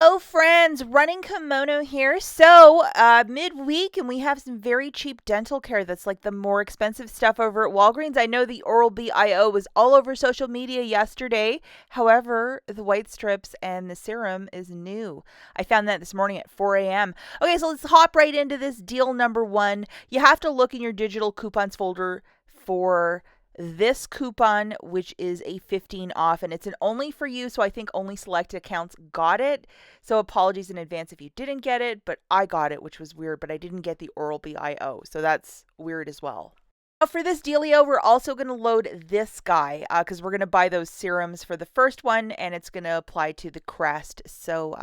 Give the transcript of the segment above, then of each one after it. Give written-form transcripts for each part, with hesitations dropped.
Oh, friends, running kimono here. So, midweek, and we have some very cheap dental care that's like the more expensive stuff over at Walgreens. I know the Oral-B IO was all over social media yesterday. However, the white strips and the serum is new. I found that this morning at 4 a.m. Okay, so let's hop right into this deal number one. You have to look in your digital coupons folder for this coupon, which is a 15 off, and it's an only for you, so I think only select accounts got it. So apologies in advance if you didn't get it, but I got it, which was weird, but I didn't get the Oral-B IO, so that's weird as well. Now for this dealio, we're also going to load this guy because we're going to buy those serums for the first one, and it's going to apply to the Crest. So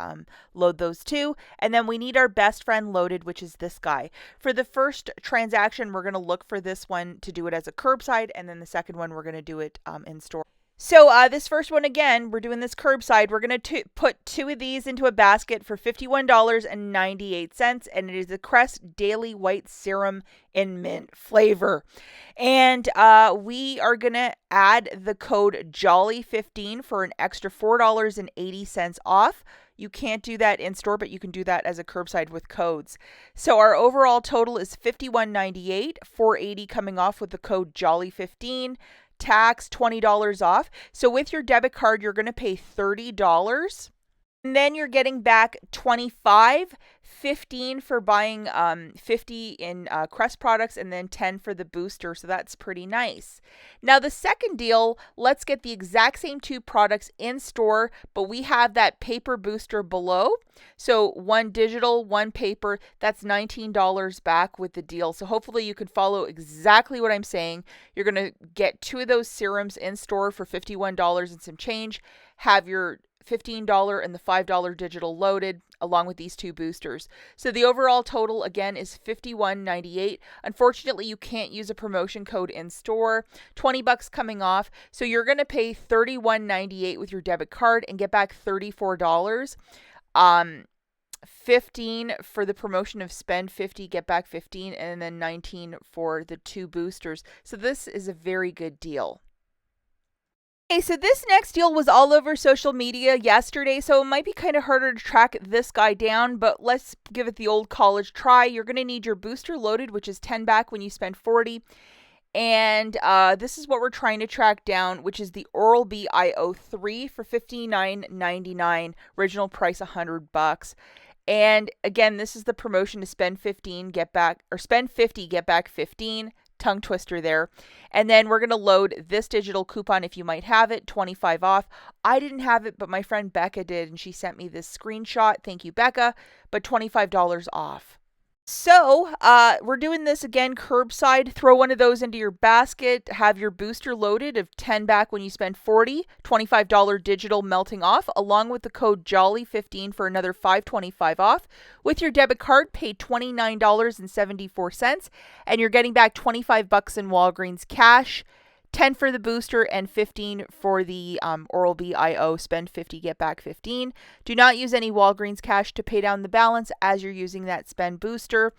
load those two. And then we need our best friend loaded, which is this guy. For the first transaction, we're going to look for this one to do it as a curbside, and then the second one, we're going to do it in store. So this first one, again, we're doing this curbside. We're going to put two of these into a basket for $51.98, and it is the Crest Daily White Serum in mint flavor. And we are going to add the code JOLLY15 for an extra $4.80 off. You can't do that in store, but you can do that as a curbside with codes. So our overall total is $51.98, $4.80 coming off with the code JOLLY15. Tax $20 off. So with your debit card, you're going to pay $30. And then you're getting back $25, $15 for buying 50 in Crest products, and then 10 for the booster. So that's pretty nice. Now the second deal, let's get the exact same two products in store, but we have that paper booster below. So one digital, one paper, that's $19 back with the deal. So hopefully you can follow exactly what I'm saying. You're going to get two of those serums in store for $51 and some change. Have your $15 and the $5 digital loaded along with these two boosters. So the overall total again is $51.98. Unfortunately, you can't use a promotion code in store. $20 coming off. So you're going to pay $31.98 with your debit card and get back $34. 15 for the promotion of spend 50, get back 15, and then 19 for the two boosters. So this is a very good deal. Okay, so this next deal was all over social media yesterday, so it might be kind of harder to track this guy down, but let's give it the old college try. You're going to need your booster loaded, which is 10 back when you spend 40. And this is what we're trying to track down, which is the Oral-B IO3 for $59.99. Original price $100. And again, this is the promotion to spend 15, get back, or spend 50, get back 15. Tongue twister there. And then we're going to load this digital coupon if you might have it, 25 off. I didn't have it, but my friend Becca did, and she sent me this screenshot. Thank you, Becca, but $25 off. So we're doing this again curbside. Throw one of those into your basket. Have your booster loaded of 10 back when you spend 40. $25 digital melting off, along with the code JOLLY15 for another $5.25 off. With your debit card, pay $29.74, and you're getting back $25 in Walgreens cash. 10 for the booster and 15 for the Oral-B IO. Spend 50, get back 15. Do not use any Walgreens cash to pay down the balance as you're using that spend booster.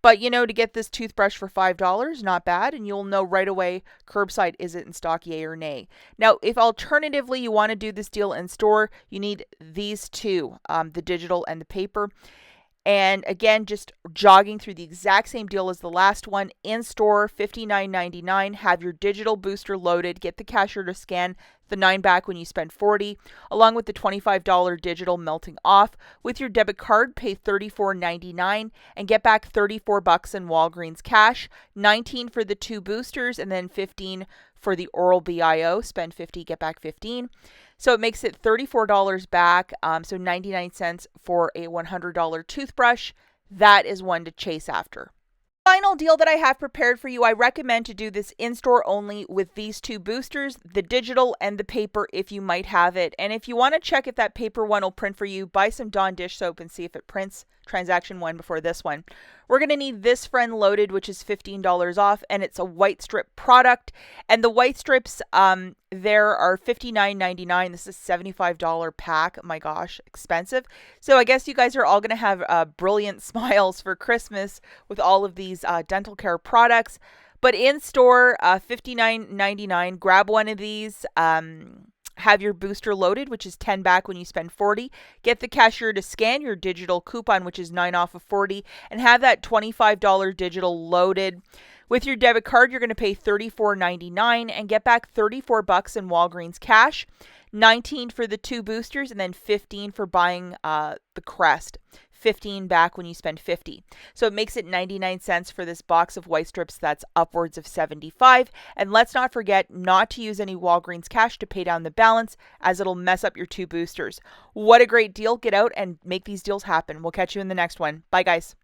But, to get this toothbrush for $5, not bad, and you'll know right away curbside is it in stock, yay or nay. Now, if alternatively you want to do this deal in store, you need these two, the digital and the paper. And again, just jogging through the exact same deal as the last one. In store, $59.99. Have your digital booster loaded. Get the cashier to scan the 9 back when you spend 40, along with the $25 digital melting off. With your debit card, pay $34.99 and get back $34 in Walgreens cash. 19 for the two boosters, and then 15 for the Oral-B IO. Spend 50, get back 15. So it makes it $34 back, so 99 cents for a $100 toothbrush. That is one to chase after. Final deal that I have prepared for you, I recommend to do this in-store only with these two boosters, the digital and the paper, if you might have it. And if you want to check if that paper one will print for you, buy some Dawn dish soap and see if it prints transaction one before this one. We're going to need this friend loaded, which is $15 off, and it's a white strip product. And the white strips, there are $59.99. This is $75 pack. My gosh, expensive. So I guess you guys are all going to have brilliant smiles for Christmas with all of these dental care products. But in store, $59.99. Grab one of these. have your booster loaded, which is 10 back when you spend 40. Get the cashier to scan your digital coupon, which is 9 off of 40, and have that $25 digital loaded. With your debit card, you're going to pay $34.99 and get back 34 bucks in Walgreens cash, 19 for the 2 boosters, and then 15 for buying the Crest. 15 back when you spend 50. So it makes it 99 cents for this box of white strips. That's upwards of 75. And let's not forget not to use any Walgreens cash to pay down the balance, as it'll mess up your 2 boosters. What a great deal. Get out and make these deals happen. We'll catch you in the next one. Bye, guys.